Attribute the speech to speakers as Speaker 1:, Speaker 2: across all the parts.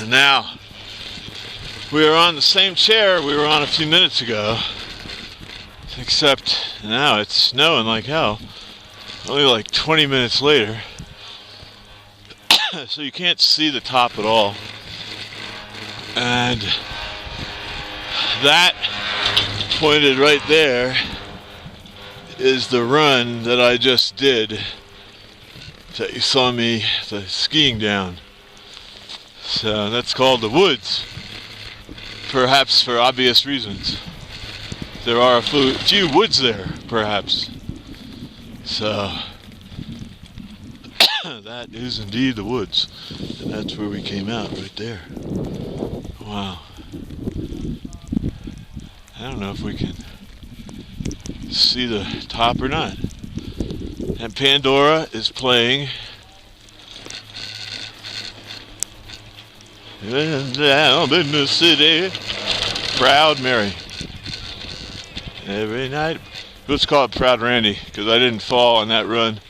Speaker 1: Now, we are on the same chair we were on a few minutes ago, except now it's snowing like hell. Only like 20 minutes later. So you can't see the top at all. And that pointed right there is the run that I just did that you saw me skiing down. So that's called the woods, perhaps for obvious reasons. There are a few woods there, perhaps. So that is indeed the woods, and that's where we came out, right there. Wow. I don't know if we can see the top or not. And Pandora is playing down in the city, Proud Mary. Every night. Let's call it Proud Randy, because I didn't fall on that run.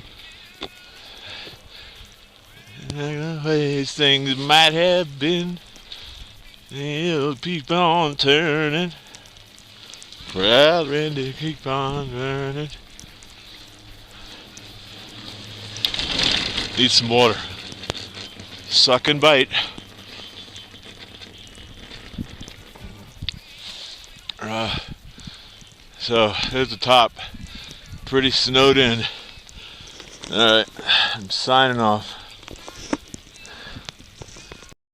Speaker 1: The ways things might have been, they'll keep on turning. Proud Randy, keep on turning. Need some water. Suck and bite. So there's the top. Pretty snowed in. Alright, I'm signing off.